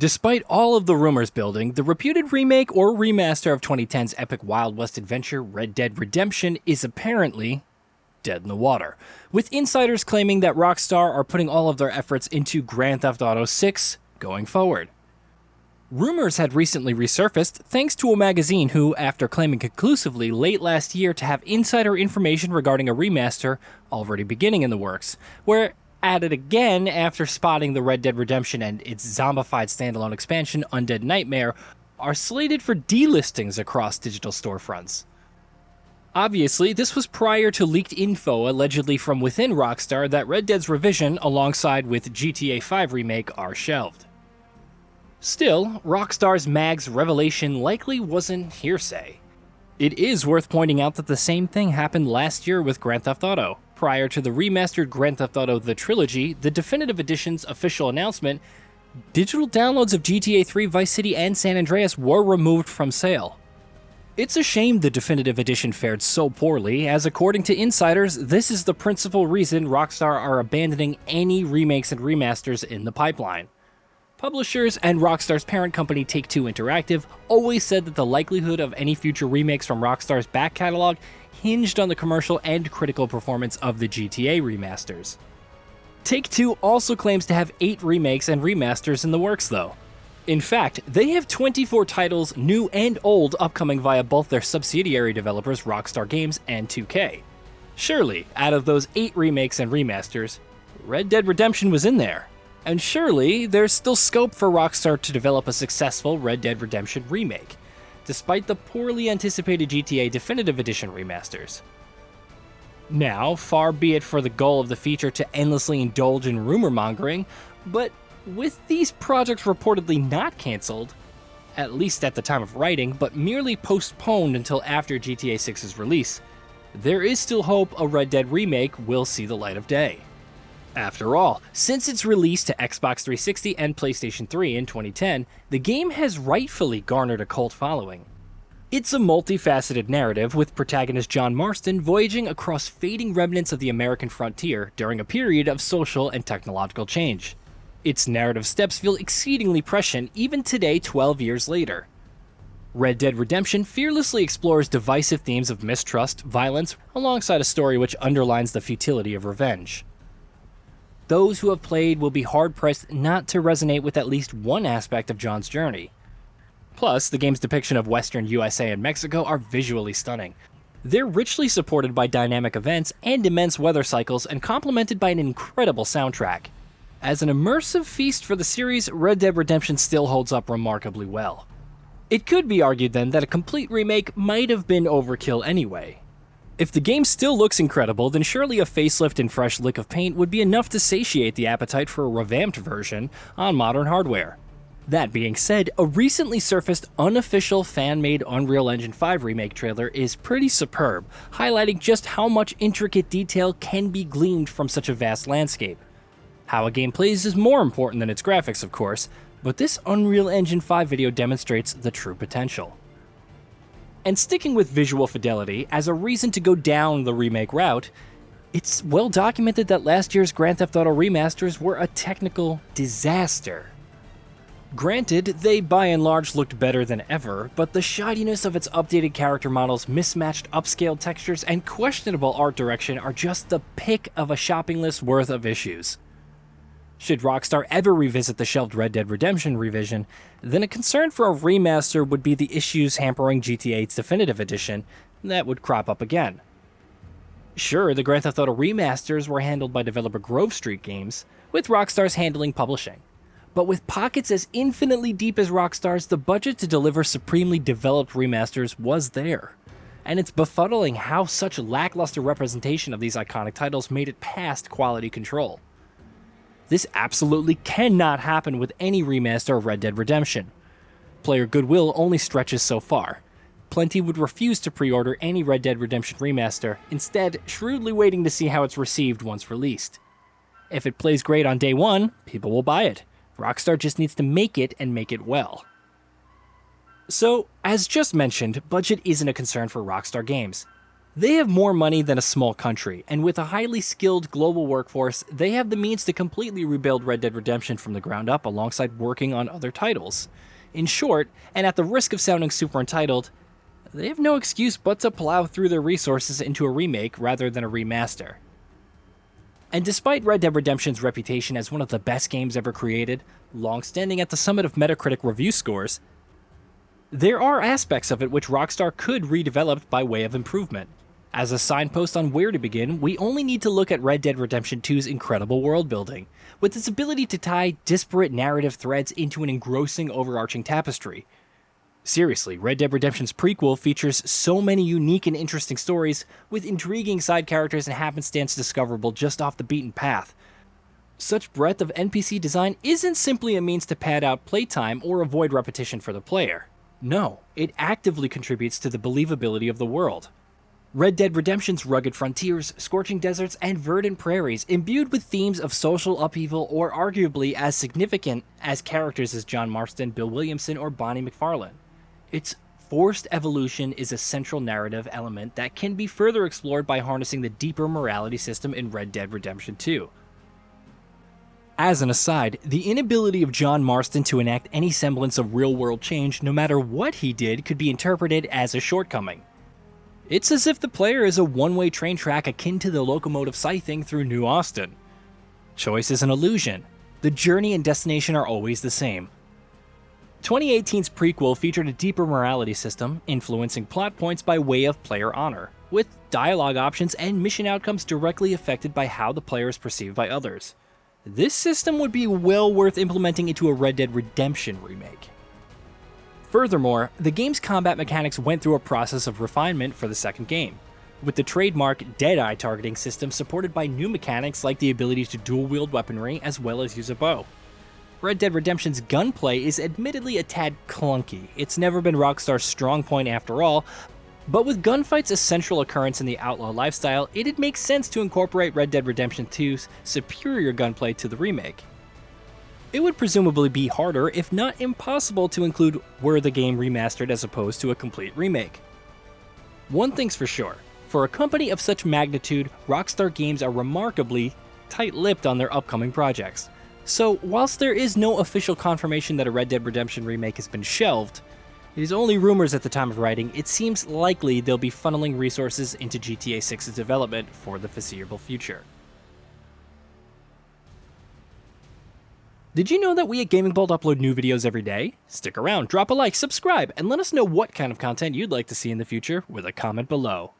Despite all of the rumors building, the reputed remake or remaster of 2010's epic Wild West adventure Red Dead Redemption is apparently dead in the water, with insiders claiming that Rockstar are putting all of their efforts into Grand Theft Auto 6 going forward. Rumors had recently resurfaced thanks to a magazine who, after claiming conclusively late last year to have insider information regarding a remaster already beginning in the works, were added again after spotting the Red Dead Redemption and its zombified standalone expansion Undead Nightmare are slated for delistings across digital storefronts. Obviously, this was prior to leaked info allegedly from within Rockstar that Red Dead's revision alongside with GTA 5 Remake are shelved. Still, Rockstar's mag's revelation likely wasn't hearsay. It is worth pointing out that the same thing happened last year with Grand Theft Auto. Prior to the remastered Grand Theft Auto The Trilogy, the Definitive Edition's official announcement, digital downloads of GTA 3 Vice City and San Andreas were removed from sale. It's a shame the Definitive Edition fared so poorly, as according to insiders, this is the principal reason Rockstar are abandoning any remakes and remasters in the pipeline. Publishers and Rockstar's parent company Take-Two Interactive always said that the likelihood of any future remakes from Rockstar's back catalog hinged on the commercial and critical performance of the GTA remasters. Take-Two also claims to have 8 remakes and remasters in the works though. In fact, they have 24 titles, new and old, upcoming via both their subsidiary developers Rockstar Games and 2K. Surely, out of those 8 remakes and remasters, Red Dead Redemption was in there. And surely, there's still scope for Rockstar to develop a successful Red Dead Redemption remake, despite the poorly anticipated GTA Definitive Edition remasters. Now, far be it for the goal of the feature to endlessly indulge in rumor mongering, but with these projects reportedly not cancelled, at least at the time of writing, but merely postponed until after GTA 6's release, there is still hope a Red Dead remake will see the light of day. After all, since its release to Xbox 360 and PlayStation 3 in 2010, the game has rightfully garnered a cult following. It's a multifaceted narrative with protagonist John Marston voyaging across fading remnants of the American frontier during a period of social and technological change. Its narrative steps feel exceedingly prescient even today 12 years later. Red Dead Redemption fearlessly explores divisive themes of mistrust, violence, alongside a story which underlines the futility of revenge. Those who have played will be hard-pressed not to resonate with at least one aspect of John's journey. Plus, the game's depiction of Western USA and Mexico are visually stunning. They're richly supported by dynamic events and immense weather cycles and complemented by an incredible soundtrack. As an immersive feast for the series, Red Dead Redemption still holds up remarkably well. It could be argued then that a complete remake might have been overkill anyway. If the game still looks incredible, then surely a facelift and fresh lick of paint would be enough to satiate the appetite for a revamped version on modern hardware. That being said, a recently surfaced unofficial fan-made Unreal Engine 5 remake trailer is pretty superb, highlighting just how much intricate detail can be gleaned from such a vast landscape. How a game plays is more important than its graphics, of course, but this Unreal Engine 5 video demonstrates the true potential. And sticking with visual fidelity as a reason to go down the remake route, it's well documented that last year's Grand Theft Auto remasters were a technical disaster. Granted, they by and large looked better than ever, but the shoddiness of its updated character models, mismatched upscaled textures, and questionable art direction are just the pick of a shopping list worth of issues. Should Rockstar ever revisit the shelved Red Dead Redemption revision, then a concern for a remaster would be the issues hampering GTA's Definitive Edition that would crop up again. Sure, the Grand Theft Auto remasters were handled by developer Grove Street Games, with Rockstar's handling publishing. But with pockets as infinitely deep as Rockstar's, the budget to deliver supremely developed remasters was there. And it's befuddling how such lackluster representation of these iconic titles made it past quality control. This absolutely cannot happen with any remaster of Red Dead Redemption. Player goodwill only stretches so far. Plenty would refuse to pre-order any Red Dead Redemption remaster, instead shrewdly waiting to see how it's received once released. If it plays great on day one, people will buy it. Rockstar just needs to make it and make it well. So, as just mentioned, budget isn't a concern for Rockstar Games. They have more money than a small country, and with a highly skilled global workforce, they have the means to completely rebuild Red Dead Redemption from the ground up alongside working on other titles. In short, and at the risk of sounding super entitled, they have no excuse but to plow through their resources into a remake rather than a remaster. And despite Red Dead Redemption's reputation as one of the best games ever created, long-standing at the summit of Metacritic review scores, there are aspects of it which Rockstar could redevelop by way of improvement. As a signpost on where to begin, we only need to look at Red Dead Redemption 2's incredible world building, with its ability to tie disparate narrative threads into an engrossing overarching tapestry. Seriously, Red Dead Redemption's prequel features so many unique and interesting stories, with intriguing side characters and happenstance discoverable just off the beaten path. Such breadth of NPC design isn't simply a means to pad out playtime or avoid repetition for the player. No, it actively contributes to the believability of the world. Red Dead Redemption's rugged frontiers, scorching deserts, and verdant prairies, imbued with themes of social upheaval or arguably as significant as characters as John Marston, Bill Williamson, or Bonnie McFarlane. Its forced evolution is a central narrative element that can be further explored by harnessing the deeper morality system in Red Dead Redemption 2. As an aside, the inability of John Marston to enact any semblance of real-world change no matter what he did could be interpreted as a shortcoming. It's as if the player is a one-way train track akin to the locomotive scything through New Austin. Choice is an illusion. The journey and destination are always the same. 2018's prequel featured a deeper morality system, influencing plot points by way of player honor, with dialogue options and mission outcomes directly affected by how the player is perceived by others. This system would be well worth implementing into a Red Dead Redemption remake. Furthermore, the game's combat mechanics went through a process of refinement for the second game, with the trademark Deadeye targeting system supported by new mechanics like the ability to dual-wield weaponry as well as use a bow. Red Dead Redemption's gunplay is admittedly a tad clunky. It's never been Rockstar's strong point after all, but with gunfights a central occurrence in the outlaw lifestyle, it'd make sense to incorporate Red Dead Redemption 2's superior gunplay to the remake. It would presumably be harder, if not impossible, to include were the game remastered as opposed to a complete remake. One thing's for sure, for a company of such magnitude, Rockstar Games are remarkably tight-lipped on their upcoming projects. So, whilst there is no official confirmation that a Red Dead Redemption remake has been shelved, it is only rumors at the time of writing, it seems likely they'll be funneling resources into GTA 6's development for the foreseeable future. Did you know that we at GamingBolt upload new videos every day? Stick around, drop a like, subscribe, and let us know what kind of content you'd like to see in the future with a comment below.